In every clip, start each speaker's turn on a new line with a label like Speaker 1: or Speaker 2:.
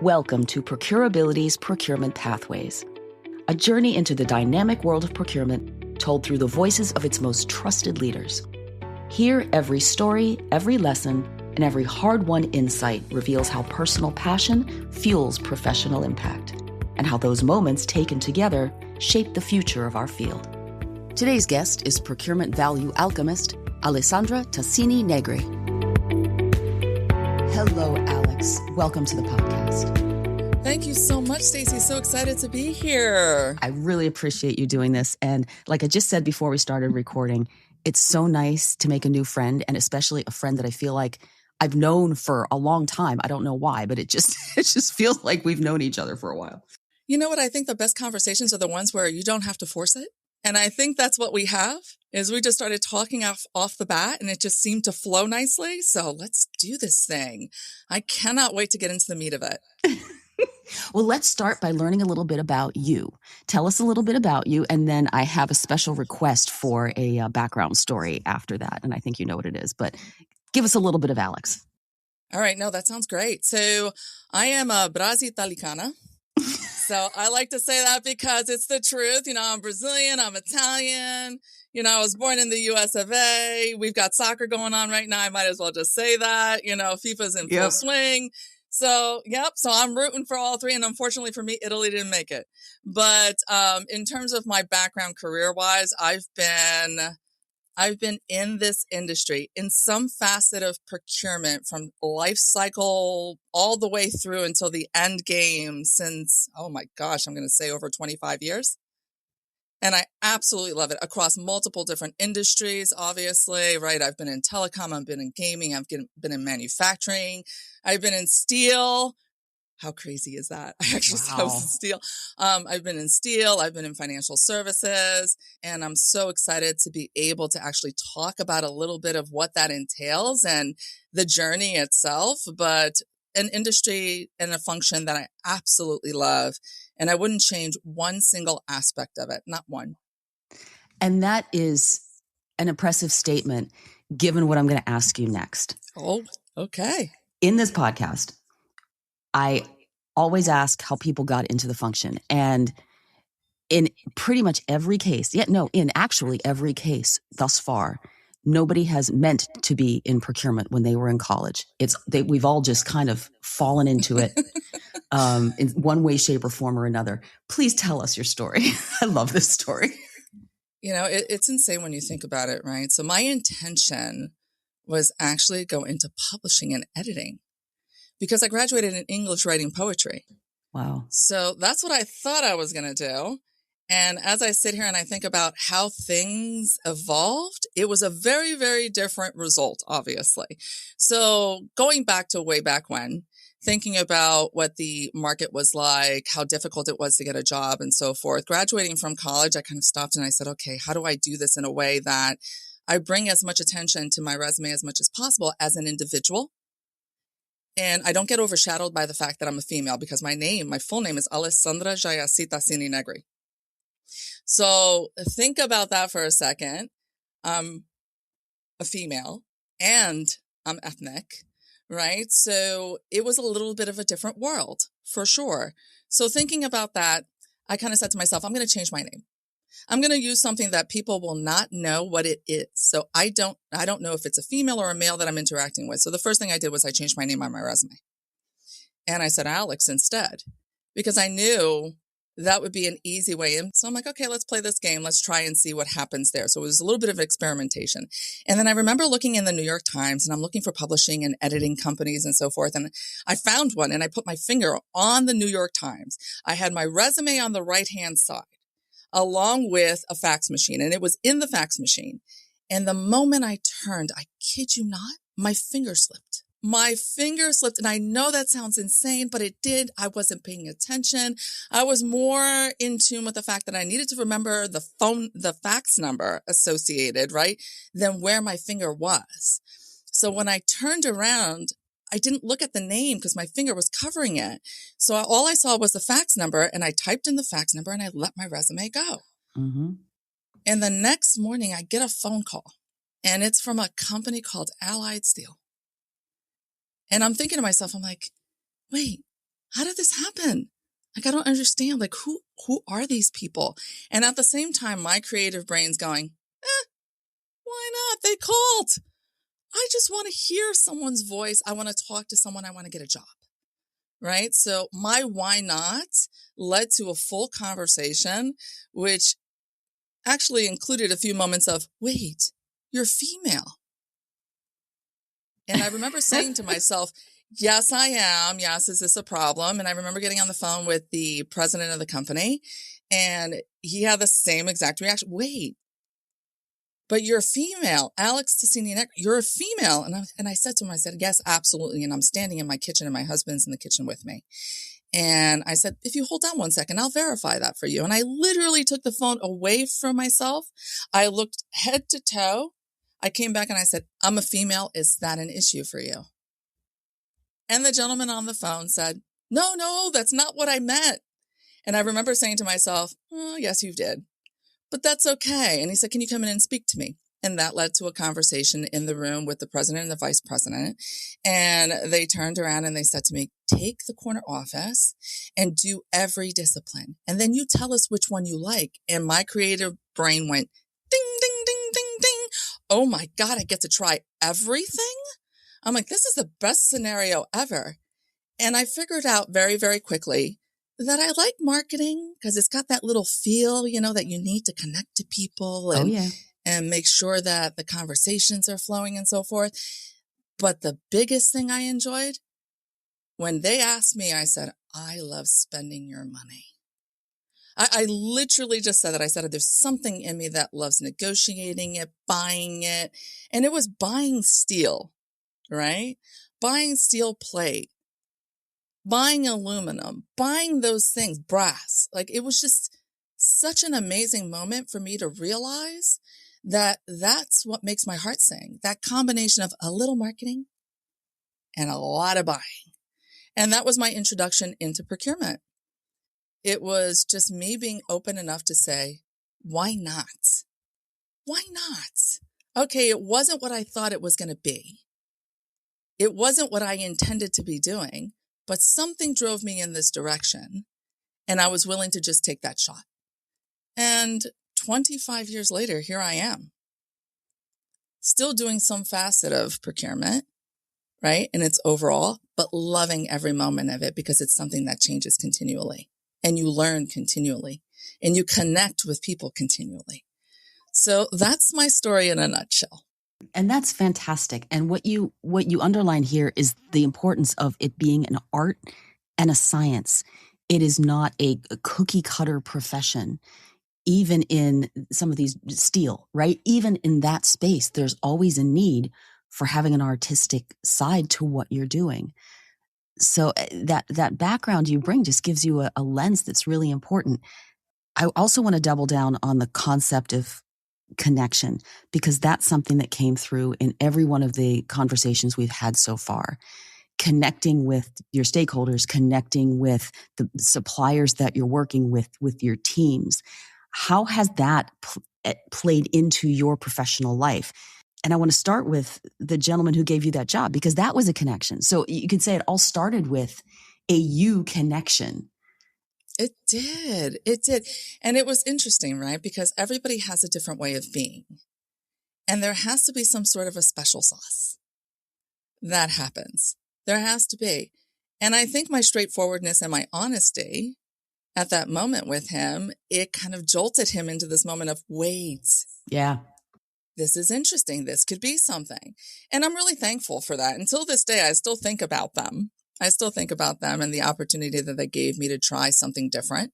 Speaker 1: Welcome to ProcureAbility's Procurement Pathways, a journey into the dynamic world of procurement told through the voices of its most trusted leaders. Here, every story, every lesson, and every hard-won insight reveals how personal passion fuels professional impact, and how those moments taken together shape the future of our field. Today's guest is procurement value alchemist Alessandra Tassini-Negri. Hello, Alex. Welcome to the podcast.
Speaker 2: Thank you so much, Stacy. So excited to be here.
Speaker 1: I really appreciate you doing this. And like I just said before we started recording, it's so nice to make a new friend, and especially a friend that I feel like I've known for a long time. I don't know why, but it just feels like we've known each other for a while.
Speaker 2: You know what? I think the best conversations are the ones where you don't have to force it. And I think that's what we have, is we just started talking off the bat and it just seemed to flow nicely. So let's do this thing. I cannot wait to get into the meat of it.
Speaker 1: Well, let's start by learning a little bit about you. Tell us a little bit about you, and then I have a special request for a background story after that, and I think you know what it is, but give us a little bit of Alex.
Speaker 2: All right. No, that sounds great. So I am a Brasitalicana. So I like to say that because it's the truth. You know, I'm Brazilian, I'm Italian. You know, I was born in the US of A. We've got soccer going on right now. I might as well just say that. You know, FIFA's in full swing. So, So I'm rooting for all three. And unfortunately for me, Italy didn't make it. But in terms of my background career-wise, I've been in this industry in some facet of procurement, from life cycle all the way through until the end game since, oh my gosh, I'm going to say over 25 years. And I absolutely love it across multiple different industries, obviously, right? I've been in telecom, I've been in gaming, I've been in manufacturing, I've been in steel. How crazy is that? I actually said I was in steel. I've been in steel. I've been in financial services, and I'm so excited to be able to actually talk about a little bit of what that entails and the journey itself, but an industry and a function that I absolutely love. And I wouldn't change one single aspect of it, not one.
Speaker 1: And that is an impressive statement, given what I'm going to ask you next.
Speaker 2: Oh, okay.
Speaker 1: In this podcast, I always ask how people got into the function. And in pretty much every case, in actually every case thus far, nobody has meant to be in procurement when they were in college. We've all just kind of fallen into it in one way, shape, or form or another. Please tell us your story. I love this story.
Speaker 2: You know, it's insane when you think about it, right? So my intention was actually go into publishing and editing, because I graduated in English writing poetry.
Speaker 1: Wow.
Speaker 2: So that's what I thought I was going to do. And as I sit here and I think about how things evolved, it was a very, very different result, obviously. So going back to way back when, thinking about what the market was like, how difficult it was to get a job and so forth, graduating from college, I kind of stopped and I said, okay, how do I do this in a way that I bring as much attention to my resume as much as possible as an individual? And I don't get overshadowed by the fact that I'm a female, because my full name is Alessandra Tassini-Negri. So think about that for a second. I'm a female and I'm ethnic, right? So it was a little bit of a different world for sure. So thinking about that, I kind of said to myself, I'm going to change my name. I'm going to use something that people will not know what it is. So I don't know if it's a female or a male that I'm interacting with. So the first thing I did was I changed my name on my resume. And I said Alex instead, because I knew that would be an easy way in. So I'm like, okay, let's play this game. Let's try and see what happens there. So it was a little bit of experimentation. And then I remember looking in the New York Times, and I'm looking for publishing and editing companies and so forth. And I found one, and I put my finger on the New York Times. I had my resume on the right-hand side, along with a fax machine, and it was in the fax machine. And the moment I turned, I kid you not, my finger slipped. My finger slipped, and I know that sounds insane, but it did. I wasn't paying attention. I was more in tune with the fact that I needed to remember the fax number associated, right, than where my finger was. So when I turned around, I didn't look at the name because my finger was covering it. So all I saw was the fax number, and I typed in the fax number and I let my resume go.
Speaker 1: Mm-hmm.
Speaker 2: And the next morning I get a phone call, and it's from a company called Allied Steel. And I'm thinking to myself, I'm like, wait, how did this happen? Like, I don't understand. Like, who are these people? And at the same time, my creative brain's going, why not? They called. I just want to hear someone's voice. I want to talk to someone. I want to get a job. Right? So my why not led to a full conversation, which actually included a few moments of, wait, you're female. And I remember saying to myself, yes, I am. Yes, is this a problem? And I remember getting on the phone with the president of the company, and he had the same exact reaction. Wait, but you're a female. Alex Tassini-Negri, you're a female. And I said to him, I said, yes, absolutely. And I'm standing in my kitchen and my husband's in the kitchen with me. And I said, if you hold on one second, I'll verify that for you. And I literally took the phone away from myself. I looked head to toe. I came back and I said, I'm a female. Is that an issue for you? And the gentleman on the phone said, no, that's not what I meant. And I remember saying to myself, oh, yes, you did. But that's okay. And he said, can you come in and speak to me? And that led to a conversation in the room with the president and the vice president. And they turned around and they said to me, take the corner office and do every discipline. And then you tell us which one you like. And my creative brain went ding, ding, ding, ding, ding. Oh my God, I get to try everything? I'm like, this is the best scenario ever. And I figured out very, very quickly that I like marketing because it's got that little feel, that you need to connect to people and make sure that the conversations are flowing and so forth. But the biggest thing I enjoyed, when they asked me, I said, I love spending your money. I literally just said that. I said, there's something in me that loves negotiating it, buying it. And it was buying steel, right? Buying steel plate, buying aluminum, buying those things, brass. Like, it was just such an amazing moment for me to realize that that's what makes my heart sing. That combination of a little marketing and a lot of buying. And that was my introduction into procurement. It was just me being open enough to say, why not? Why not? Okay, it wasn't what I thought it was going to be. It wasn't what I intended to be doing, but something drove me in this direction, and I was willing to just take that shot. And 25 years later, here I am, still doing some facet of procurement, right? And it's overall, but loving every moment of it because it's something that changes continually. And you learn continually, and you connect with people continually. So that's my story in a nutshell.
Speaker 1: And that's fantastic. And what you underline here is the importance of it being an art and a science. It is not a cookie cutter profession. Even in some of these steel, right? Even in that space, there's always a need for having an artistic side to what you're doing. So that background you bring just gives you a lens that's really important. I also want to double down on the concept of connection, because that's something that came through in every one of the conversations we've had so far. Connecting with your stakeholders, connecting with the suppliers that you're working with your teams. How has that played into your professional life? And I want to start with the gentleman who gave you that job, because that was a connection. So you could say it all started with a you connection.
Speaker 2: It did. It did. And it was interesting, right? Because everybody has a different way of being. And there has to be some sort of a special sauce that happens. There has to be. And I think my straightforwardness and my honesty at that moment with him, it kind of jolted him into this moment of, wait.
Speaker 1: Yeah.
Speaker 2: This is interesting. This could be something. And I'm really thankful for that. Until this day, I still think about them. And the opportunity that they gave me to try something different,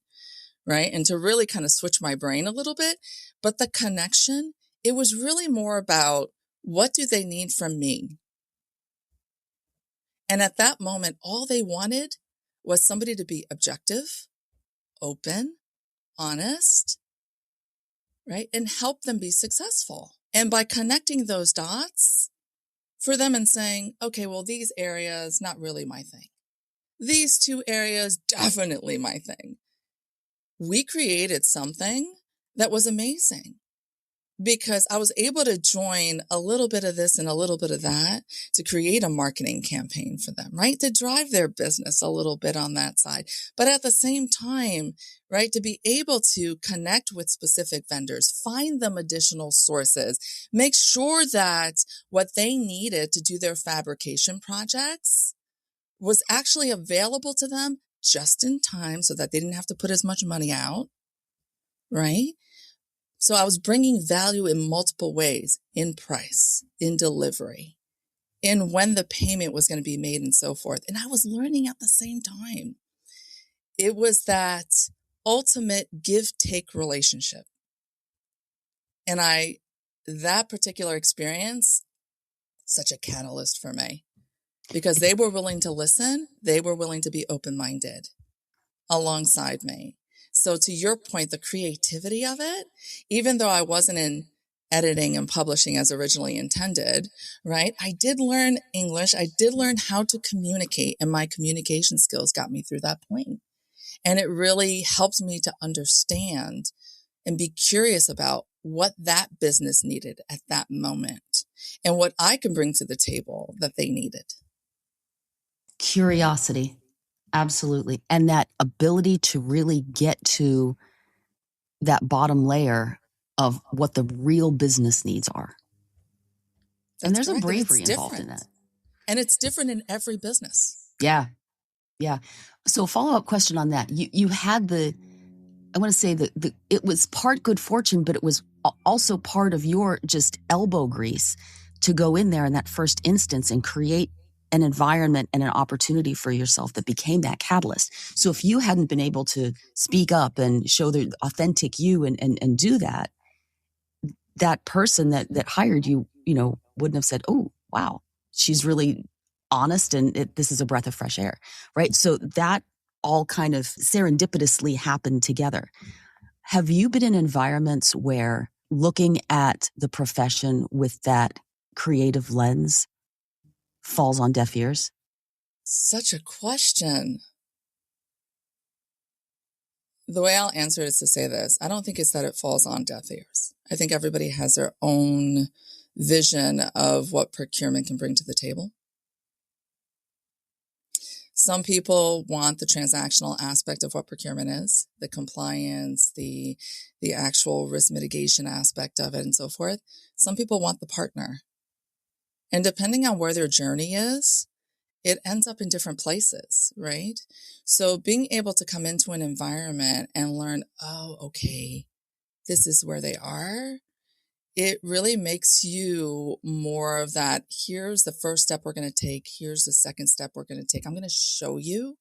Speaker 2: right? And to really kind of switch my brain a little bit. But the connection, it was really more about, what do they need from me? And at that moment, all they wanted was somebody to be objective, open, honest, right? And help them be successful. And by connecting those dots for them and saying, okay, well, these areas, not really my thing. These two areas, definitely my thing. We created something that was amazing. because I was able to join a little bit of this and a little bit of that to create a marketing campaign for them, right? To drive their business a little bit on that side. But at the same time, right, to be able to connect with specific vendors, find them additional sources, make sure that what they needed to do their fabrication projects was actually available to them just in time so that they didn't have to put as much money out, right? So I was bringing value in multiple ways, in price, in delivery, in when the payment was going to be made and so forth. And I was learning at the same time. It was that ultimate give-take relationship. And that particular experience, such a catalyst for me, because they were willing to listen. They were willing to be open-minded alongside me. So to your point, the creativity of it, even though I wasn't in editing and publishing as originally intended, right? I did learn English. I did learn how to communicate, and my communication skills got me through that point. And it really helped me to understand and be curious about what that business needed at that moment and what I could bring to the table that they needed.
Speaker 1: Curiosity. Absolutely. And that ability to really get to that bottom layer of what the real business needs are. And there's a bravery involved in that.
Speaker 2: And it's different in every business.
Speaker 1: Yeah. Yeah. So follow-up question on that. You had I want to say that it was part good fortune, but it was also part of your just elbow grease to go in there in that first instance and create an environment and an opportunity for yourself that became that catalyst. So if you hadn't been able to speak up and show the authentic you and do that, that person that hired you, wouldn't have said, oh, wow, she's really honest and this is a breath of fresh air, right? So that all kind of serendipitously happened together. Have you been in environments where looking at the profession with that creative lens falls on deaf ears?
Speaker 2: Such a question. The way I'll answer it is to say this. I don't think it's that it falls on deaf ears. I think everybody has their own vision of what procurement can bring to the table. Some people want the transactional aspect of what procurement is, the compliance, the actual risk mitigation aspect of it and so forth. Some people want the partner. And depending on where their journey is, it ends up in different places, right? So being able to come into an environment and learn, oh, okay, this is where they are. It really makes you more of that. Here's the first step we're going to take. Here's the second step we're going to take. I'm going to show you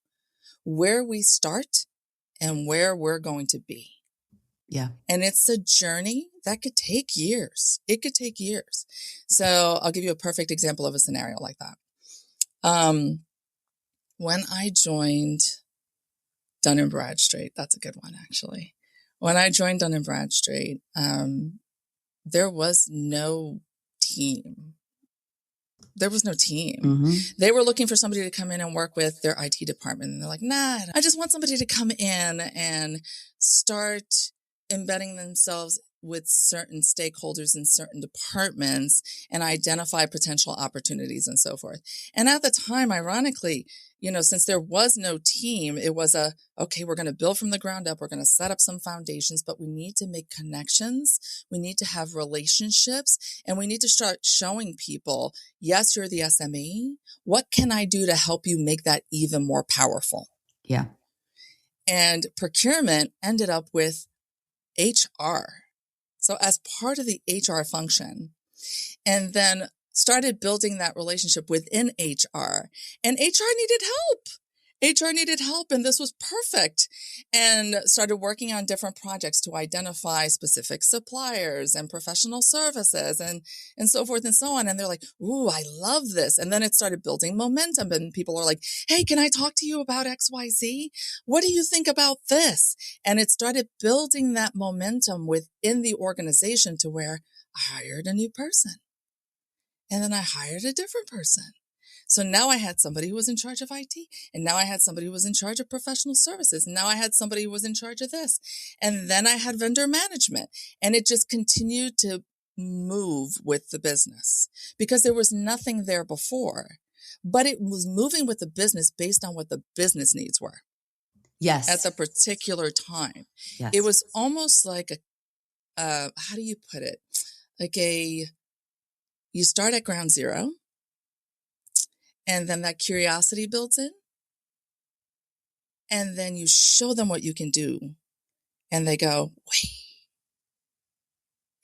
Speaker 2: where we start and where we're going to be.
Speaker 1: Yeah.
Speaker 2: And it's a journey that could take years. It could take years. So I'll give you a perfect example of a scenario like that. When I joined Dun & Bradstreet, that's a good one, actually. When I joined Dun & Bradstreet, there was no team. There was no team. Mm-hmm. They were looking for somebody to come in and work with their IT department. And they're like, nah, I just want somebody to come in and start embedding themselves with certain stakeholders in certain departments and identify potential opportunities and so forth. And at the time, ironically, since there was no team, it was okay, we're going to build from the ground up. We're going to set up some foundations, but we need to make connections. We need to have relationships, and we need to start showing people, yes, you're the SME. What can I do to help you make that even more powerful?
Speaker 1: Yeah.
Speaker 2: And procurement ended up with HR. So as part of the HR function, and then started building that relationship within HR, and HR needed help. HR needed help, and this was perfect, and started working on different projects to identify specific suppliers and professional services and so forth and so on. And they're like, ooh, I love this. And then it started building momentum, and people are like, hey, can I talk to you about XYZ? What do you think about this? And it started building that momentum within the organization to where I hired a new person. And then I hired a different person. So now I had somebody who was in charge of IT, and now I had somebody who was in charge of professional services, and now I had somebody who was in charge of this. And then I had vendor management, and it just continued to move with the business because there was nothing there before, but it was moving with the business based on what the business needs were.
Speaker 1: Yes.
Speaker 2: At the particular time.
Speaker 1: Yes.
Speaker 2: It was almost like how do you put it? Like you start at ground zero, and then that curiosity builds in, and then you show them what you can do, and they go, wait,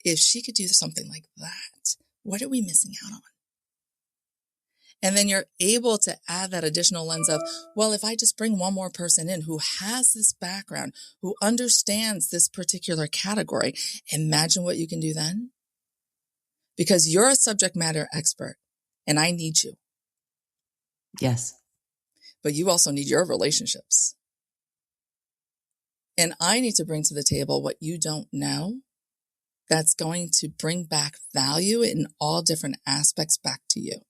Speaker 2: if she could do something like that, what are we missing out on? And then you're able to add that additional lens of, well, if I just bring one more person in who has this background, who understands this particular category, imagine what you can do then. Because you're a subject matter expert, and I need you.
Speaker 1: Yes.
Speaker 2: But you also need your relationships. And I need to bring to the table what you don't know that's going to bring back value in all different aspects back to you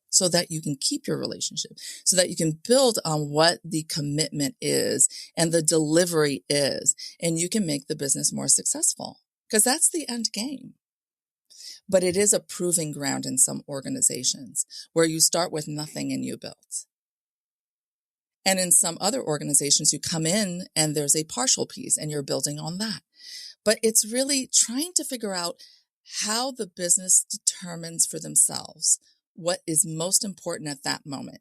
Speaker 2: so that you can keep your relationship, so that you can build on what the commitment is and the delivery is, and you can make the business more successful because that's the end game. But it is a proving ground in some organizations where you start with nothing and you build. And in some other organizations, you come in and there's a partial piece and you're building on that. But it's really trying to figure out how the business determines for themselves what is most important at that moment,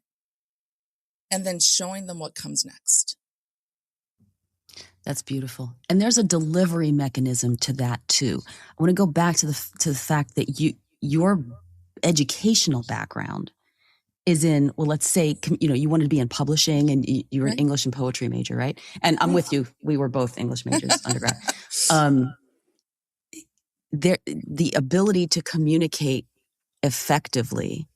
Speaker 2: and then showing them what comes next.
Speaker 1: That's beautiful. And there's a delivery mechanism to that too. I want to go back to the fact that your educational background is in, well, let's say, you wanted to be in publishing and you were an English and poetry major, right? And I'm with you. We were both English majors undergrad. The ability to communicate effectively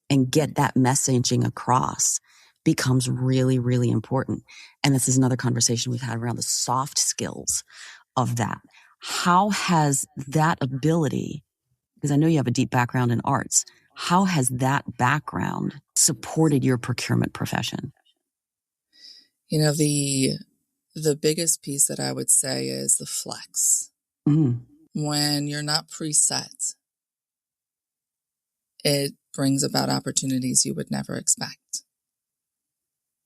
Speaker 1: and get that messaging across becomes really, really important. And this is another conversation we've had around the soft skills of that. How has that ability, because I know you have a deep background in arts, how has that background supported your procurement profession?
Speaker 2: You know, the biggest piece that I would say is the flex.
Speaker 1: Mm.
Speaker 2: When you're not preset, it brings about opportunities you would never expect.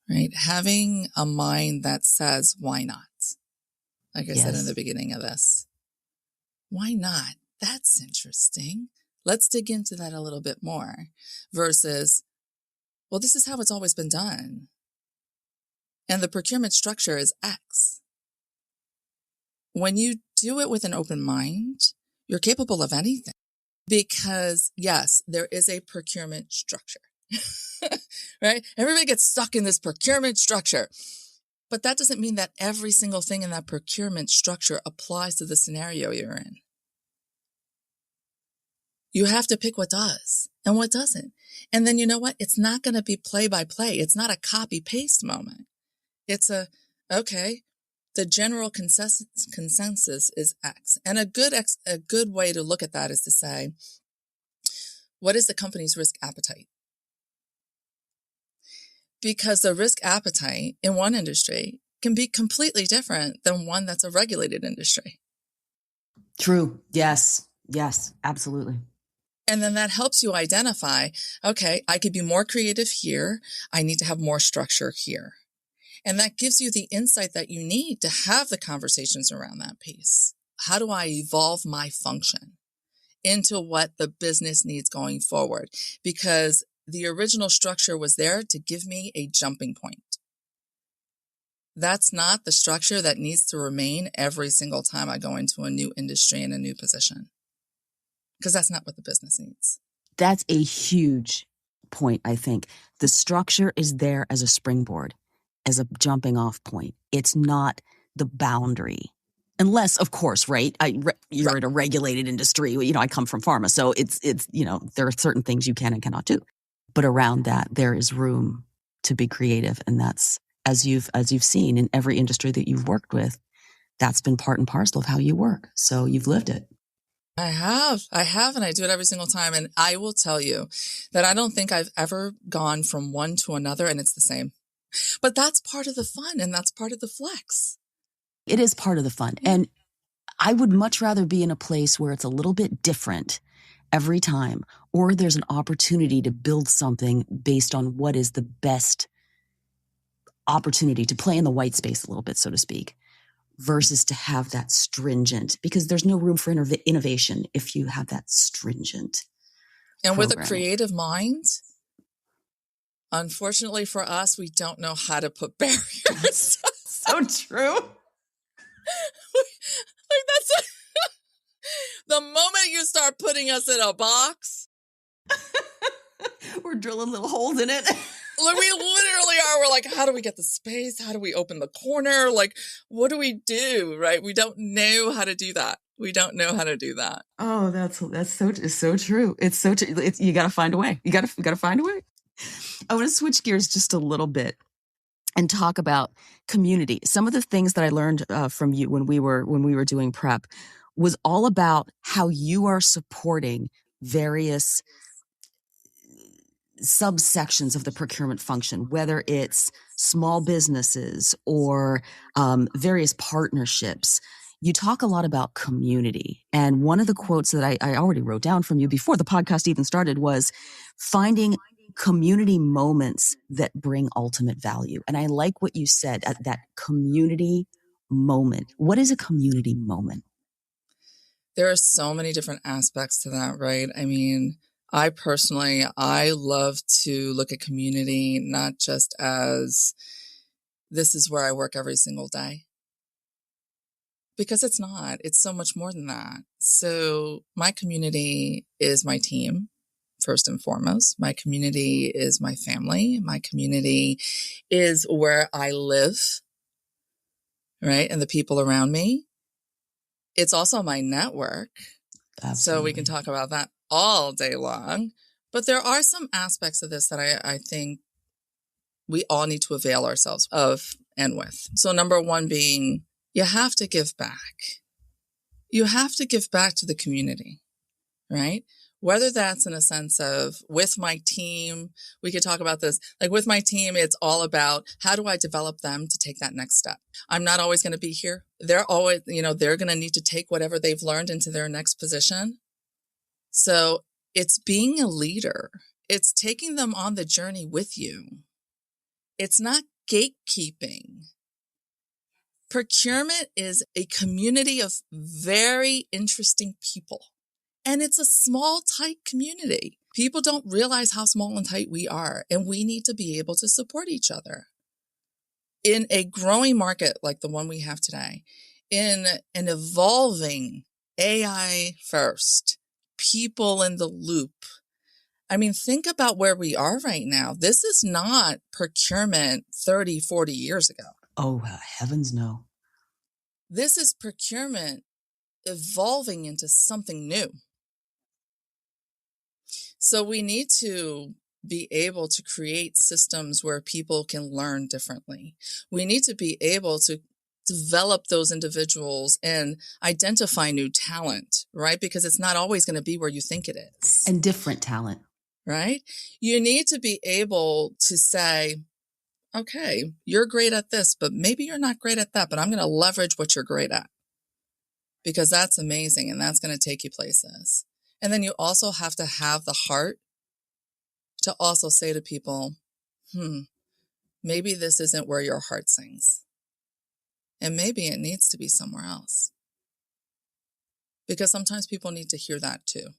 Speaker 2: Right? Having a mind that says, why not? Like I said in the beginning of this, why not? That's interesting. Let's dig into that a little bit more versus, well, this is how it's always been done. And the procurement structure is X. When you do it with an open mind, you're capable of anything because yes, there is a procurement structure, right? Everybody gets stuck in this procurement structure, but that doesn't mean that every single thing in that procurement structure applies to the scenario you're in. You have to pick what does and what doesn't. And then you know what? It's not going to be play by play. It's not a copy paste moment. It's okay, the general consensus is X. And a good way to look at that is to say, what is the company's risk appetite? Because the risk appetite in one industry can be completely different than one that's a regulated industry.
Speaker 1: True. Yes, absolutely.
Speaker 2: And then that helps you identify, okay, I could be more creative here. I need to have more structure here. And that gives you the insight that you need to have the conversations around that piece. How do I evolve my function into what the business needs going forward? Because the original structure was there to give me a jumping point. That's not the structure that needs to remain every single time I go into a new industry and a new position. Because that's not what the business needs.
Speaker 1: That's a huge point, I think. The structure is there as a springboard, as a jumping off point. It's not the boundary. Unless, of course, right, you're in a regulated industry. I come from pharma, so it's there are certain things you can and cannot do. But around that, there is room to be creative. And that's, as you've seen in every industry that you've worked with, that's been part and parcel of how you work. So you've lived it.
Speaker 2: I have, and I do it every single time. And I will tell you that I don't think I've ever gone from one to another and it's the same. But that's part of the fun and that's part of the flex.
Speaker 1: It is part of the fun.
Speaker 2: Yeah.
Speaker 1: And I would much rather be in a place where it's a little bit different every time, or there's an opportunity to build something based on what is the best opportunity to play in the white space a little bit, so to speak, versus to have that stringent, because there's no room for innovation if you have that stringent.
Speaker 2: And with a
Speaker 1: programming.
Speaker 2: creative mind, unfortunately for us, we don't know how to put barriers.
Speaker 1: So true.
Speaker 2: Like that's the moment you start putting us in a box,
Speaker 1: we're drilling little holes in it.
Speaker 2: We literally are. We're like, how do we get the space? How do we open the corner? Like, what do we do? Right? We don't know how to do that. We don't know how to do that.
Speaker 1: Oh, that's so true. It's so true. You got to find a way. You got to find a way. I want to switch gears just a little bit and talk about community. Some of the things that I learned from you when we were doing prep was all about how you are supporting various subsections of the procurement function, whether it's small businesses or various partnerships. You talk a lot about community. And one of the quotes that I already wrote down from you before the podcast even started was finding community moments that bring ultimate value. And I like what you said, that community moment. What is a community moment?
Speaker 2: There are so many different aspects to that, right? I mean, I love to look at community not just as this is where I work every single day. Because it's not. It's so much more than that. So my community is my team, first and foremost. My community is my family. My community is where I live, right? And the people around me. It's also my network.
Speaker 1: Absolutely.
Speaker 2: So we can talk about that all day long. But there are some aspects of this that I think we all need to avail ourselves of and with. So number one being, you have to give back. You have to give back to the community, right? Whether that's in a sense of with my team, we could talk about this. Like with my team, it's all about how do I develop them to take that next step? I'm not always going to be here. They're always, they're going to need to take whatever they've learned into their next position. So it's being a leader. It's taking them on the journey with you. It's not gatekeeping. Procurement is a community of very interesting people. And it's a small, tight community. People don't realize how small and tight we are, and we need to be able to support each other. In a growing market like the one we have today, in an evolving AI first, people in the loop. I mean, think about where we are right now. This is not procurement 30, 40 years ago.
Speaker 1: Oh, heavens no.
Speaker 2: This is procurement evolving into something new. So we need to be able to create systems where people can learn differently. We need to be able to develop those individuals and identify new talent, right? Because it's not always going to be where you think it is.
Speaker 1: And different talent.
Speaker 2: Right? You need to be able to say, okay, you're great at this, but maybe you're not great at that, but I'm going to leverage what you're great at because that's amazing and that's going to take you places. And then you also have to have the heart to also say to people, maybe this isn't where your heart sings. And maybe it needs to be somewhere else. Because sometimes people need to hear that too.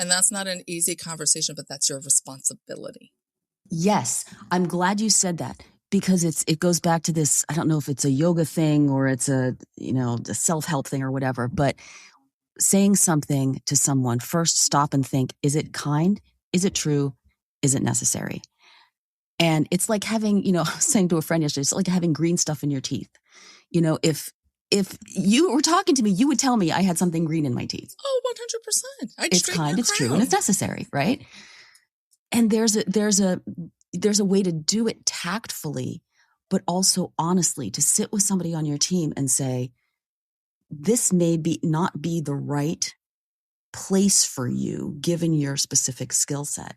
Speaker 2: And that's not an easy conversation, but that's your responsibility.
Speaker 1: Yes, I'm glad you said that because it goes back to this, I don't know if it's a yoga thing or it's a self-help thing or whatever, but saying something to someone, first stop and think, is it kind? Is it true? Is it necessary? And it's like having, I was saying to a friend yesterday, it's like having green stuff in your teeth. If you were talking to me, you would tell me I had something green in my teeth.
Speaker 2: Oh, 100%.
Speaker 1: It's kind, it's true, and it's necessary, right? And there's a way to do it tactfully, but also honestly, to sit with somebody on your team and say, this may not be the right place for you given your specific skill set.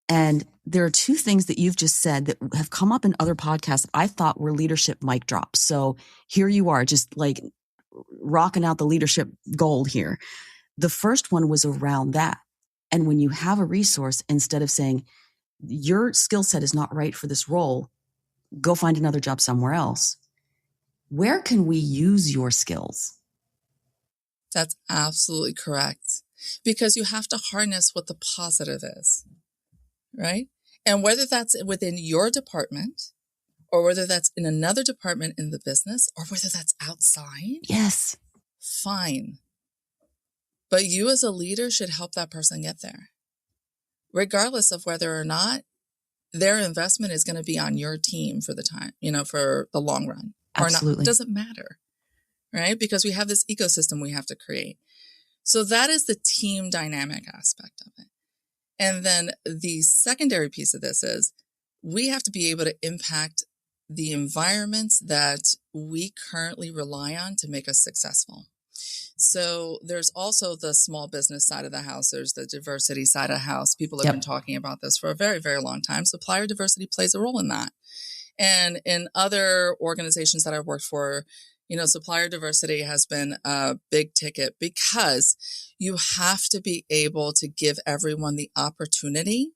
Speaker 1: And there are two things that you've just said that have come up in other podcasts that I thought were leadership mic drops. So here you are, just like rocking out the leadership gold here. The first one was around that. And when you have a resource, instead of saying, your skill set is not right for this role, go find another job somewhere else. Where can we use your skills?
Speaker 2: That's absolutely correct. Because you have to harness what the positive is, right? And whether that's within your department or whether that's in another department in the business or whether that's outside.
Speaker 1: Yes.
Speaker 2: Fine. But you as a leader should help that person get there, regardless of whether or not their investment is going to be on your team for the time, for the long run.
Speaker 1: Absolutely.
Speaker 2: Or not. It doesn't matter, right? Because we have this ecosystem we have to create. So that is the team dynamic aspect of it. And then the secondary piece of this is we have to be able to impact the environments that we currently rely on to make us successful. So there's also the small business side of the house. There's the diversity side of the house. People have been talking about this for a very, very long time. Supplier diversity plays a role in that. And in other organizations that I've worked for, supplier diversity has been a big ticket because you have to be able to give everyone the opportunity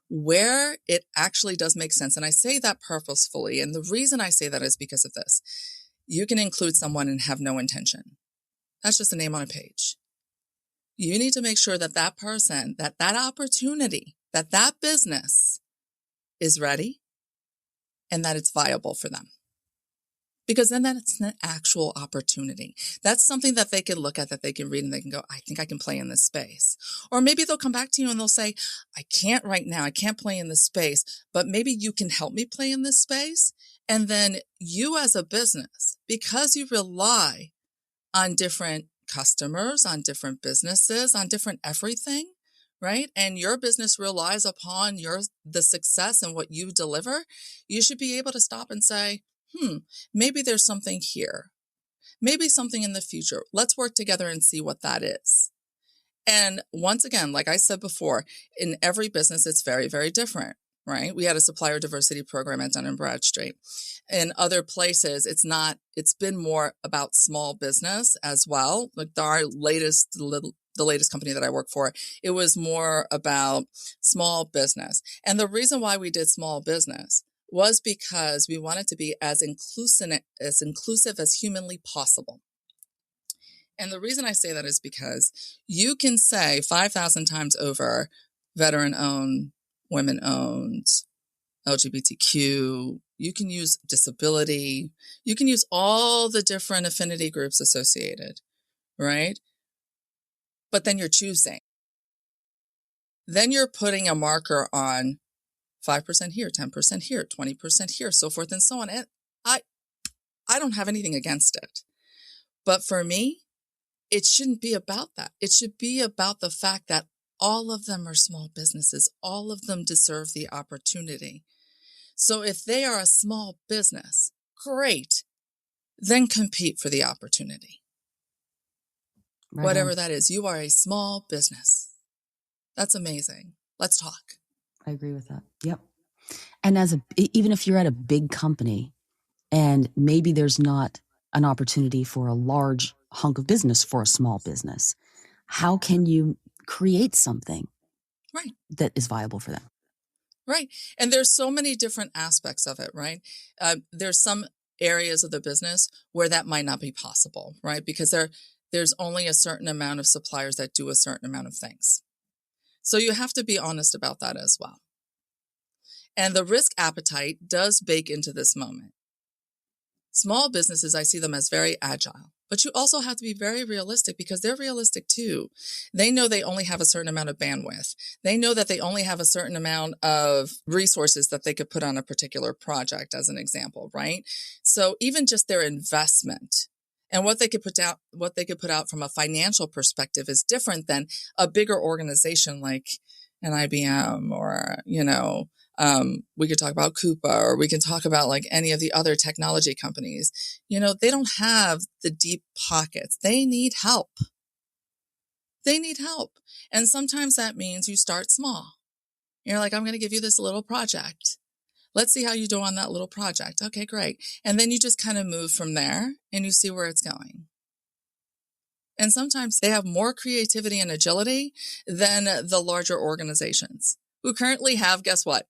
Speaker 2: where it actually does make sense. And I say that purposefully. And the reason I say that is because of this. You can include someone and have no intention. That's just a name on a page. You need to make sure that that person, that opportunity, that business is ready and that it's viable for them. Because then that's an actual opportunity. That's something that they can look at, that they can read, and they can go, I think I can play in this space. Or maybe they'll come back to you and they'll say, I can't right now. I can't play in this space, but maybe you can help me play in this space. And then you as a business, because you rely on different customers, on different businesses, on different everything, right? And your business relies upon the success and what you deliver. You should be able to stop and say, maybe there's something here, maybe something in the future. Let's work together and see what that is. And once again, like I said before, in every business, it's very, very different, right? We had a supplier diversity program at Dun & Bradstreet. In other places, it's been more about small business as well. Like the latest company that I work for, it was more about small business. And the reason why we did small business was because we wanted to be as inclusive as humanly possible. And the reason I say that is because you can say 5,000 times over, veteran-owned, women-owned, LGBTQ, you can use disability, you can use all the different affinity groups associated, right? But then you're choosing. Then you're putting a marker on 5% here, 10% here, 20% here, so forth and so on. And I don't have anything against it. But for me, it shouldn't be about that. It should be about the fact that all of them are small businesses. All of them deserve the opportunity. So if they are a small business, great, then compete for the opportunity. Right. Whatever that is, you are a small business. That's amazing. Let's talk.
Speaker 1: I agree with that. Yep. And even if you're at a big company and maybe there's not an opportunity for a large hunk of business for a small business, how can you create something
Speaker 2: right
Speaker 1: that is viable for them?
Speaker 2: Right. And there's so many different aspects of it, right? There's some areas of the business where that might not be possible, right? Because there's only a certain amount of suppliers that do a certain amount of things. So you have to be honest about that as well. And the risk appetite does bake into this moment. Small businesses, I see them as very agile, but you also have to be very realistic because they're realistic too. They know they only have a certain amount of bandwidth. They know that they only have a certain amount of resources that they could put on a particular project, as an example, right? So even just their investment and what they could put out from a financial perspective is different than a bigger organization like an IBM or, we could talk about Coupa, or we can talk about like any of the other technology companies. They don't have the deep pockets. They need help. They need help. And sometimes that means you start small. You're like, I'm going to give you this little project. Let's see how you do on that little project. Okay, great. And then you just kind of move from there and you see where it's going. And sometimes they have more creativity and agility than the larger organizations who currently have, guess what?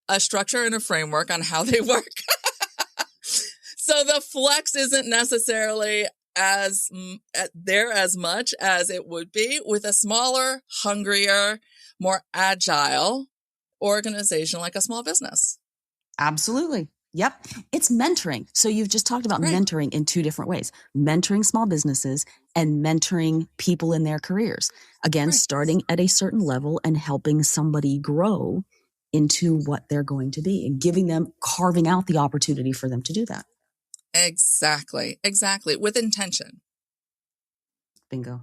Speaker 2: A structure and a framework on how they work. So the flex isn't necessarily as there as much as it would be with a smaller, hungrier, more agile organization like a small business.
Speaker 1: Absolutely. Yep. It's mentoring. So you've just talked about mentoring in two different ways, mentoring small businesses and mentoring people in their careers. Again, starting at a certain level and helping somebody grow into what they're going to be and giving them, carving out the opportunity for them to do that.
Speaker 2: Exactly. With intention.
Speaker 1: Bingo.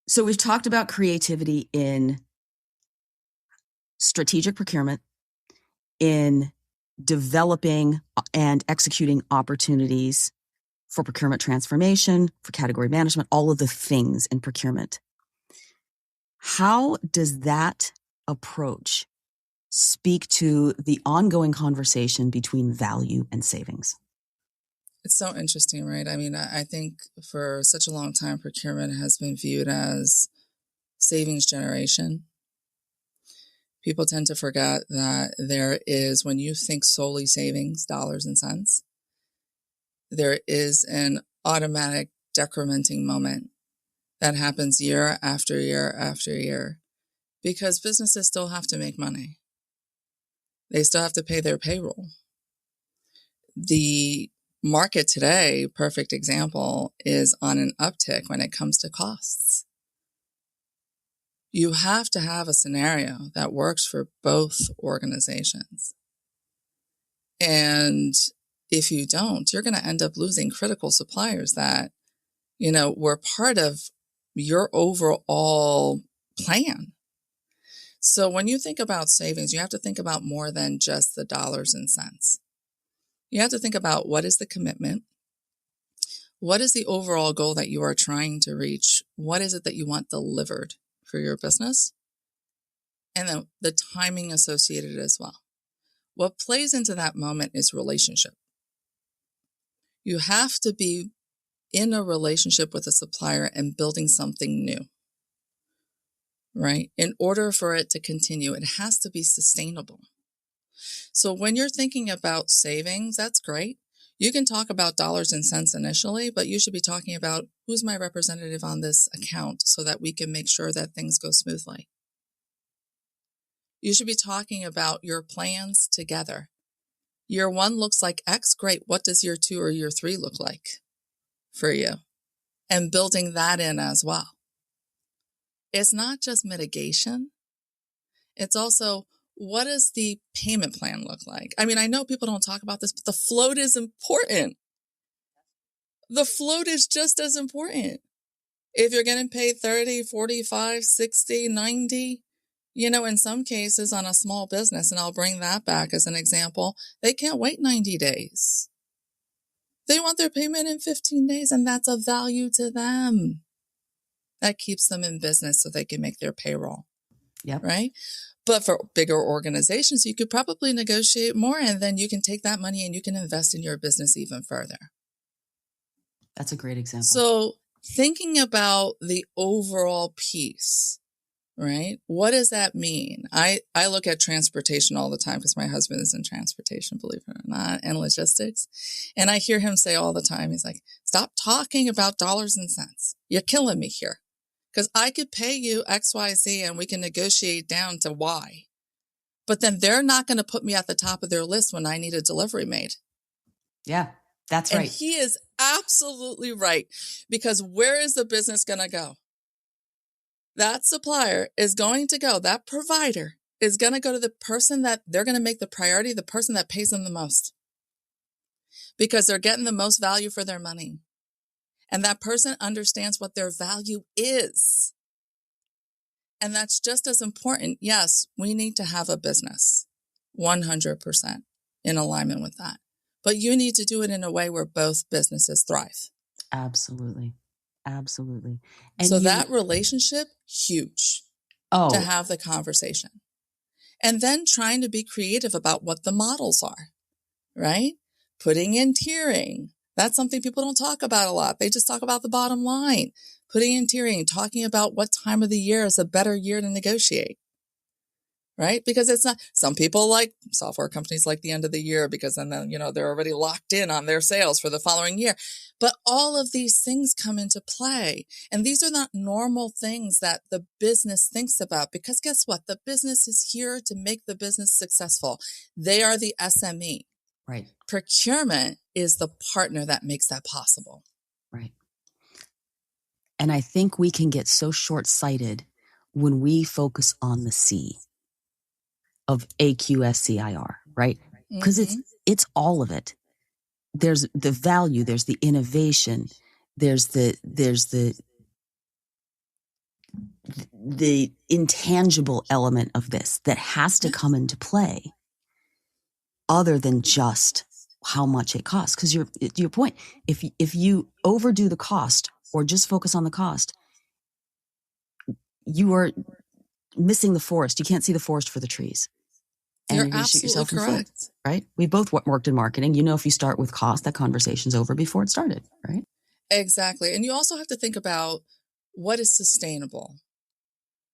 Speaker 1: So we've talked about creativity in strategic procurement, in developing and executing opportunities for procurement transformation, for category management, all of the things in procurement. How does that approach speak to the ongoing conversation between value and savings?
Speaker 2: It's so interesting, right? I mean, I think for such a long time, procurement has been viewed as savings generation. People tend to forget that there is, when you think solely savings, dollars and cents, there is an automatic decrementing moment that happens year after year after year because businesses still have to make money. They still have to pay their payroll. The market today, perfect example, is on an uptick when it comes to costs. You have to have a scenario that works for both organizations. And if you don't, you're going to end up losing critical suppliers that, were part of your overall plan. So when you think about savings, you have to think about more than just the dollars and cents. You have to think about what is the commitment? What is the overall goal that you are trying to reach? What is it that you want delivered for your business? And then the timing associated as well. What plays into that moment is relationship. You have to be in a relationship with a supplier and building something new, right? In order for it to continue, it has to be sustainable. So when you're thinking about savings, that's great. You can talk about dollars and cents initially, but you should be talking about who's my representative on this account so that we can make sure that things go smoothly. You should be talking about your plans together. Year 1 looks like X. Great. What does year 2 or year 3 look like for you? And building that in as well. It's not just mitigation. It's also, what does the payment plan look like? I mean, I know people don't talk about this, but the float is important. The float is just as important. If you're getting paid 30, 45, 60, 90, in some cases on a small business, and I'll bring that back as an example, they can't wait 90 days. They want their payment in 15 days, and that's a value to them. That keeps them in business so they can make their payroll.
Speaker 1: Yep.
Speaker 2: Right? But for bigger organizations, you could probably negotiate more, and then you can take that money and you can invest in your business even further.
Speaker 1: That's a great example.
Speaker 2: So thinking about the overall piece, right? What does that mean? I look at transportation all the time because my husband is in transportation, believe it or not, and logistics. And I hear him say all the time, he's like, stop talking about dollars and cents. You're killing me here. Because I could pay you X, Y, Z, and we can negotiate down to Y. But then they're not going to put me at the top of their list when I need a delivery made.
Speaker 1: Yeah, that's right.
Speaker 2: And he is absolutely right. Because where is the business going to go? That supplier is going to go, that provider is going to go to the person that they're going to make the priority, the person that pays them the most. Because they're getting the most value for their money. And that person understands what their value is. And that's just as important. Yes, we need to have a business 100% in alignment with that. But you need to do it in a way where both businesses thrive.
Speaker 1: Absolutely. Absolutely. And
Speaker 2: So that relationship, huge to have the conversation. And then trying to be creative about what the models are, right? Putting in tiering. That's something people don't talk about a lot. They just talk about the bottom line. Putting in tiering, talking about what time of the year is a better year to negotiate, right? Because it's not, some people like software companies like the end of the year because then, they're already locked in on their sales for the following year. But all of these things come into play. And these are not normal things that the business thinks about, because guess what? The business is here to make the business successful. They are the SME.
Speaker 1: Right.
Speaker 2: Procurement is the partner that makes that possible.
Speaker 1: Right. And I think we can get so short-sighted when we focus on the C of AQSCIR, right? Because it's all of it. There's the value, there's the innovation, there's the intangible element of this that has to come into play, other than just how much it costs. Because your point, if you overdo the cost or just focus on the cost, you are missing the forest. You can't see the forest for the trees. And
Speaker 2: You're
Speaker 1: you're going to shoot yourself
Speaker 2: absolutely
Speaker 1: in the foot, right? We both worked in marketing. If you start with cost, that conversation's over before it started, right?
Speaker 2: Exactly. And you also have to think about what is sustainable,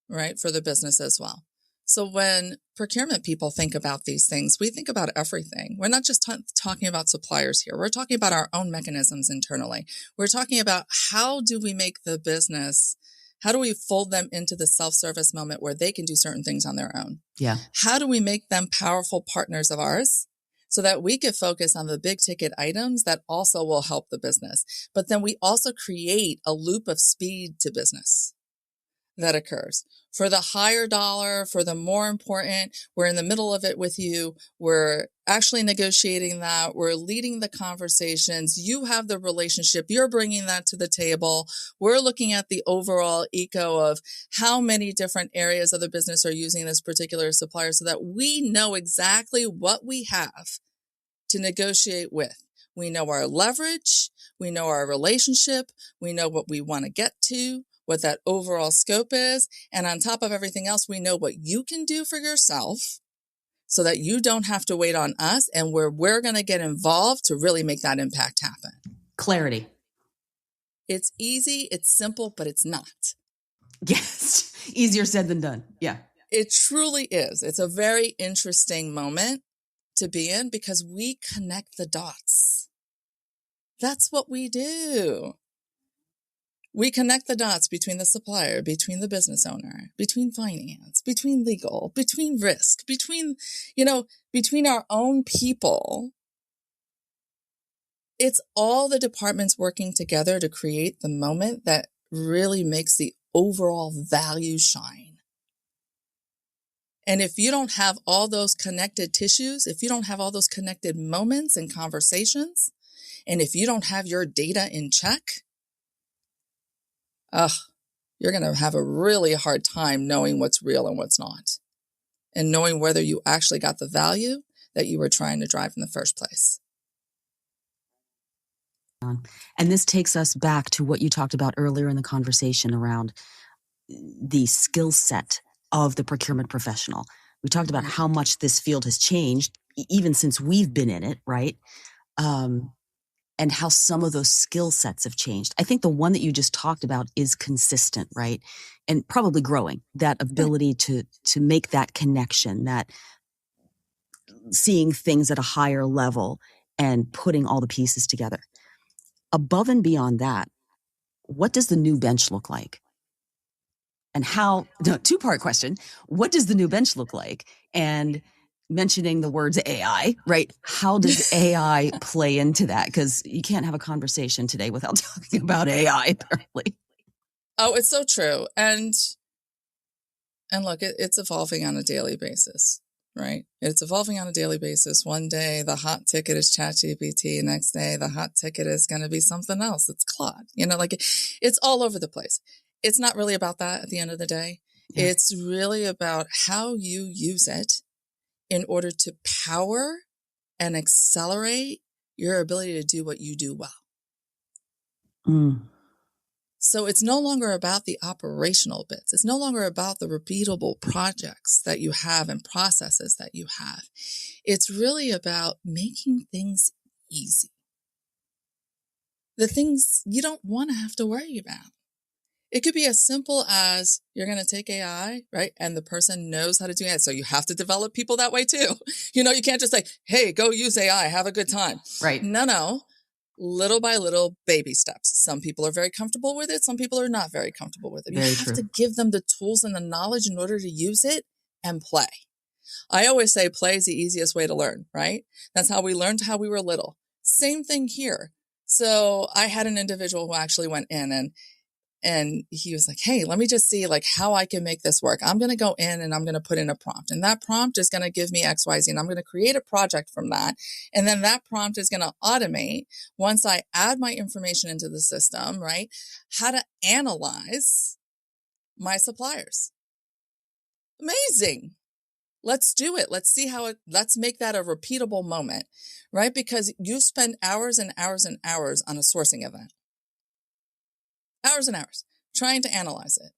Speaker 2: right, for the business as well. So when procurement people think about these things, we think about everything. We're not just talking about suppliers here. We're talking about our own mechanisms internally. We're talking about how do we make the business, how do we fold them into the self-service moment where they can do certain things on their own?
Speaker 1: Yeah.
Speaker 2: How do we make them powerful partners of ours so that we could focus on the big ticket items that also will help the business? But then we also create a loop of speed to business that occurs. For the higher dollar, for the more important, we're in the middle of it with you. We're actually negotiating that. We're leading the conversations. You have the relationship. You're bringing that to the table. We're looking at the overall eco of how many different areas of the business are using this particular supplier so that we know exactly what we have to negotiate with. We know our leverage. We know our relationship. We know what we want to get to, what that overall scope is. And on top of everything else, we know what you can do for yourself so that you don't have to wait on us, and where we're going to get involved to really make that impact happen.
Speaker 1: Clarity.
Speaker 2: It's easy, it's simple, but it's not.
Speaker 1: Yes. Easier said than done. Yeah.
Speaker 2: It truly is. It's a very interesting moment to be in because we connect the dots. That's what we do. We connect the dots between the supplier, between the business owner, between finance, between legal, between risk, between our own people. It's all the departments working together to create the moment that really makes the overall value shine. And if you don't have all those connected tissues, if you don't have all those connected moments and conversations, and if you don't have your data in check, you're going to have a really hard time knowing what's real and what's not, and knowing whether you actually got the value that you were trying to drive in the first place.
Speaker 1: And this takes us back to what you talked about earlier in the conversation around the skill set of the procurement professional. We talked about how much this field has changed, even since we've been in it, right? And how some of those skill sets have changed. I think the one that you just talked about is consistent, right? And probably growing, that ability to make that connection, that seeing things at a higher level and putting all the pieces together. Above and beyond that, what does the new bench look like? And two-part question, what does the new bench look like? And mentioning the words AI, right? How does AI play into that? Because you can't have a conversation today without talking about AI, apparently.
Speaker 2: Oh, it's so true. And look, it's evolving on a daily basis, right? It's evolving on a daily basis. One day, the hot ticket is ChatGPT. Next day, the hot ticket is going to be something else. It's Claude. It's all over the place. It's not really about that at the end of the day. Yeah. It's really about how you use it in order to power and accelerate your ability to do what you do well. So it's no longer about the operational bits. It's no longer about the repeatable projects that you have and processes that you have. It's really about making things easy. The things you don't want to have to worry about. It could be as simple as you're going to take AI, right? And the person knows how to do it. So you have to develop people that way too. You can't just say, hey, go use AI, have a good time.
Speaker 1: Right.
Speaker 2: No. Little by little, baby steps. Some people are very comfortable with it. Some people are not very comfortable with it.
Speaker 1: Very
Speaker 2: you have
Speaker 1: true.
Speaker 2: to give them the tools and the knowledge in order to use it and play. I always say play is the easiest way to learn, right? That's how we learned how we were little. Same thing here. So I had an individual who actually went in and he was like, hey, let me just see how I can make this work. I'm going to go in and I'm going to put in a prompt, and that prompt is going to give me XYZ, and I'm going to create a project from that. And then that prompt is going to automate, once I add my information into the system, right, how to analyze my suppliers. Amazing. Let's do it. Let's see let's make that a repeatable moment, right? Because you spend hours and hours and hours on a sourcing event. Hours and hours trying to analyze it.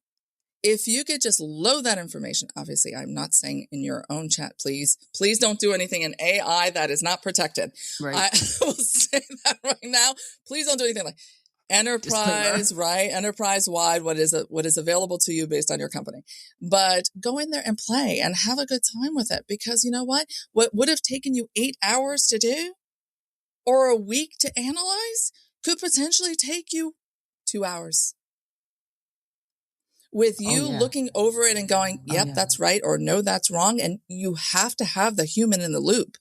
Speaker 2: If you could just load that information, obviously I'm not saying in your own chat, please don't do anything in AI that is not protected.
Speaker 1: Right.
Speaker 2: I will say that right now. Please don't do anything like enterprise,
Speaker 1: Disclaimer.
Speaker 2: right? Enterprise wide, what is available to you based on your company. But go in there and play and have a good time with it, because you know what would have taken you 8 hours to do or a week to analyze could potentially take you 2 hours. With you looking over it and going, yep, that's right, or no, that's wrong. And you have to have the human in the loop.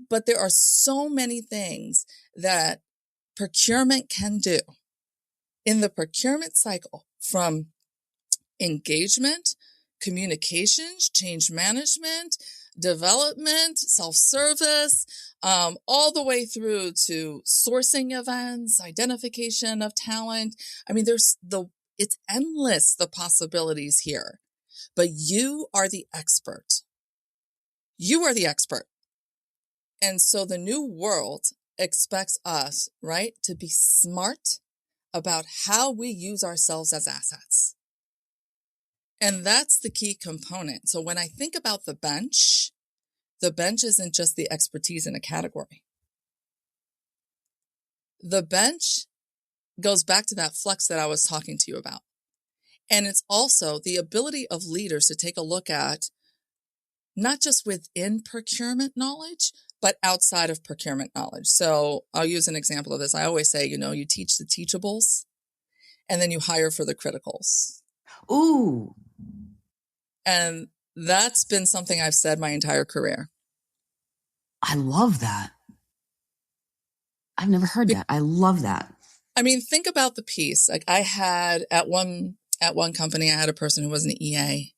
Speaker 2: But there are so many things that procurement can do in the procurement cycle, from engagement, communications, change management, development, self-service, all the way through to sourcing events, identification of talent. I mean, it's endless, the possibilities here, but you are the expert. You are the expert. And so the new world expects us, right, to be smart about how we use ourselves as assets. And that's the key component. So when I think about the bench isn't just the expertise in a category. The bench goes back to that flex that I was talking to you about. And it's also the ability of leaders to take a look at not just within procurement knowledge, but outside of procurement knowledge. So I'll use an example of this. I always say, you teach the teachables and then you hire for the criticals.
Speaker 1: Ooh.
Speaker 2: And that's been something I've said my entire career.
Speaker 1: I love that. I've never heard that. I love that.
Speaker 2: I mean, think about the piece. Like I had at one company, I had a person who was an EA.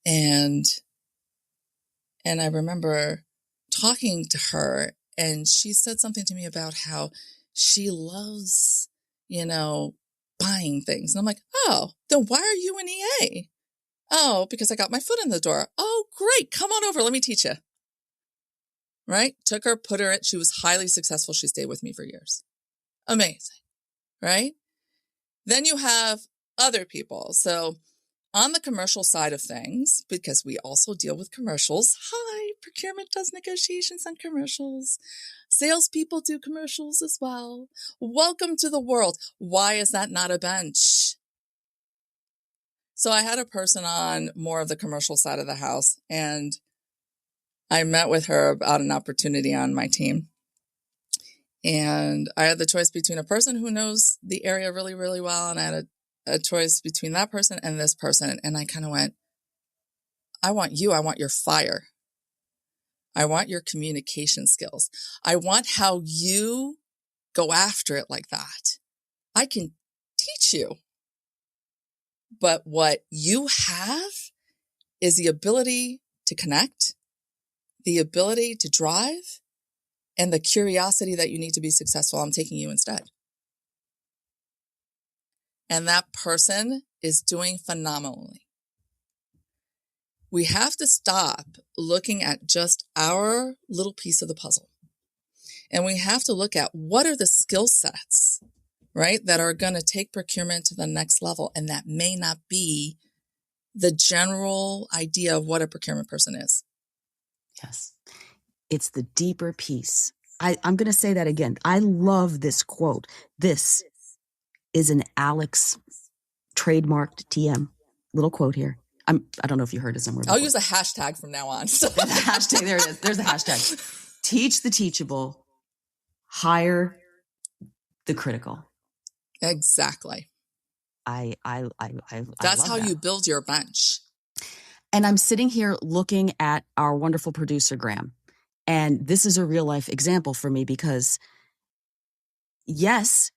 Speaker 2: And I remember talking to her, and she said something to me about how she loves, buying things. And I'm like, oh, then why are you an EA? Oh, because I got my foot in the door. Oh, great. Come on over. Let me teach you. Right? Took her, put her in. She was highly successful. She stayed with me for years. Amazing. Right? Then you have other people. So on the commercial side of things, because we also deal with commercials. Hi, procurement does negotiations on commercials. Salespeople do commercials as well. Welcome to the world. Why is that not a bench? So I had a person on more of the commercial side of the house, and I met with her about an opportunity on my team. And I had the choice between a person who knows the area really, really well, and I had a choice between that person and this person. And I kind of went, I want your fire. I want your communication skills. I want how you go after it like that. I can teach you. But what you have is the ability to connect, the ability to drive, and the curiosity that you need to be successful. I'm taking you instead. And that person is doing phenomenally. We have to stop looking at just our little piece of the puzzle. And we have to look at what are the skill sets right? That are going to take procurement to the next level. And that may not be the general idea of what a procurement person is.
Speaker 1: Yes. It's the deeper piece. I'm going to say that again. I love this quote. This is an Alex trademarked TM. Little quote here. I don't know if you heard it somewhere before.
Speaker 2: I'll use a hashtag from now on. So.
Speaker 1: There's a hashtag. There it is. There's a hashtag. Teach the teachable. Hire the critical.
Speaker 2: Exactly.
Speaker 1: I
Speaker 2: That's
Speaker 1: love
Speaker 2: how
Speaker 1: that.
Speaker 2: you build your bench.
Speaker 1: And I'm sitting here looking at our wonderful producer, Graham. And this is a real life example for me because, yes,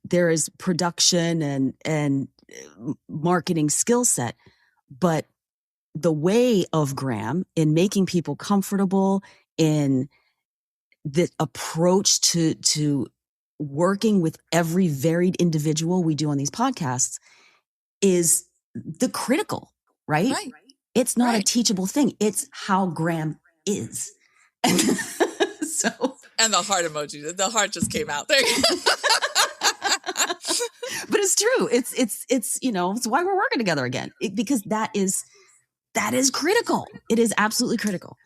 Speaker 1: there is production and marketing skill set, but the way of Graham in making people comfortable, in the approach to working with every varied individual we do on these podcasts is the critical, right? It's not a teachable thing. It's how Graham is. And
Speaker 2: the heart emoji, the heart just came out there.
Speaker 1: But it's true. It's it's why we're working together again, because that is critical. It is absolutely critical.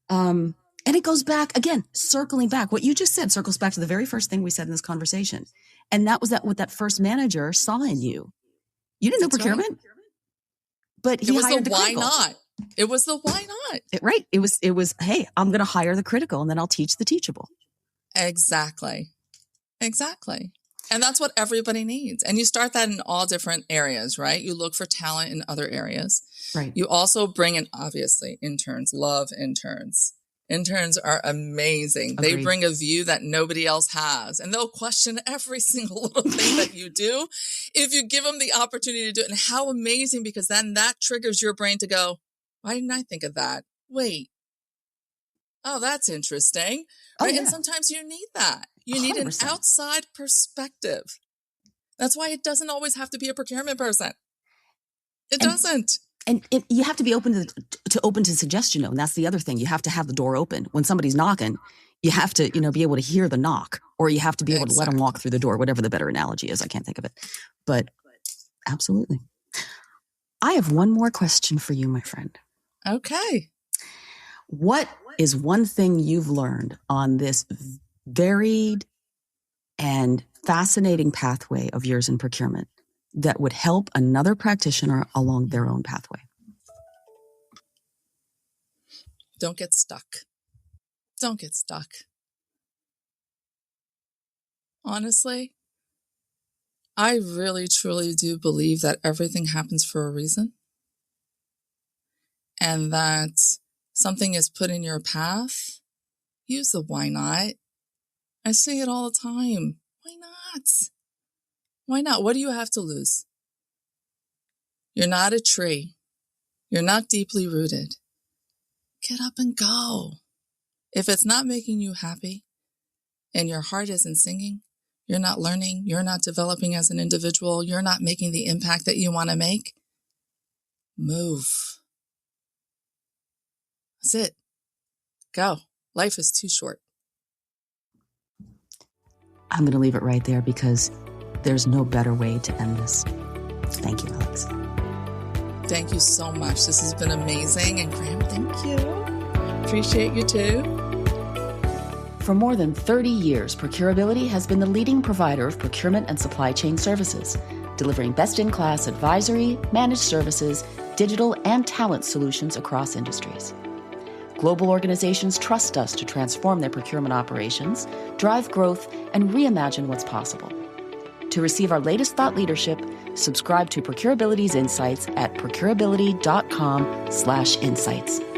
Speaker 1: And it goes back again, circling back. What you just said circles back to the very first thing we said in this conversation. And that was what that first manager saw in you. You didn't know procurement, right. But he hired the critical.
Speaker 2: Why not? It was the why not.
Speaker 1: Right. It was, hey, I'm going to hire the critical and then I'll teach the teachable.
Speaker 2: Exactly. And that's what everybody needs. And you start that in all different areas, right? You look for talent in other areas.
Speaker 1: Right.
Speaker 2: You also bring in, obviously, interns. Love interns. Interns are amazing.
Speaker 1: Agreed.
Speaker 2: They bring a view that nobody else has, and they'll question every single little thing that you do if you give them the opportunity to do it. And how amazing, because then that triggers your brain to go, why didn't I think of that? Wait. Oh, that's interesting. Right? Yeah. And sometimes you need that. You 100%. Need an outside perspective. That's why it doesn't always have to be a procurement person. It doesn't.
Speaker 1: And you have to be open to suggestion, and that's the other thing. You have to have the door open. When somebody's knocking, you have to, be able to hear the knock, or you have to be able to let them walk through the door, whatever the better analogy is. I can't think of it. But absolutely. I have one more question for you, my friend.
Speaker 2: Okay.
Speaker 1: What is one thing you've learned on this varied and fascinating pathway of yours in procurement that would help another practitioner along their own pathway?
Speaker 2: Don't get stuck. Don't get stuck. Honestly, I really, truly do believe that everything happens for a reason, and that something is put in your path. Use the why not. I say it all the time. Why not? Why not? What do you have to lose? You're not a tree. You're not deeply rooted. Get up and go. If it's not making you happy and your heart isn't singing, you're not learning, you're not developing as an individual, you're not making the impact that you want to make, move. That's it. Go. Life is too short.
Speaker 1: I'm going to leave it right there because there's no better way to end this. Thank you, Alex.
Speaker 2: Thank you so much. This has been amazing. And Graham, thank you. Appreciate you too.
Speaker 1: For more than 30 years, ProcureAbility has been the leading provider of procurement and supply chain services, delivering best-in-class advisory, managed services, digital, and talent solutions across industries. Global organizations trust us to transform their procurement operations, drive growth, and reimagine what's possible. To receive our latest thought leadership, subscribe to ProcureAbility's Insights at ProcureAbility.com/insights.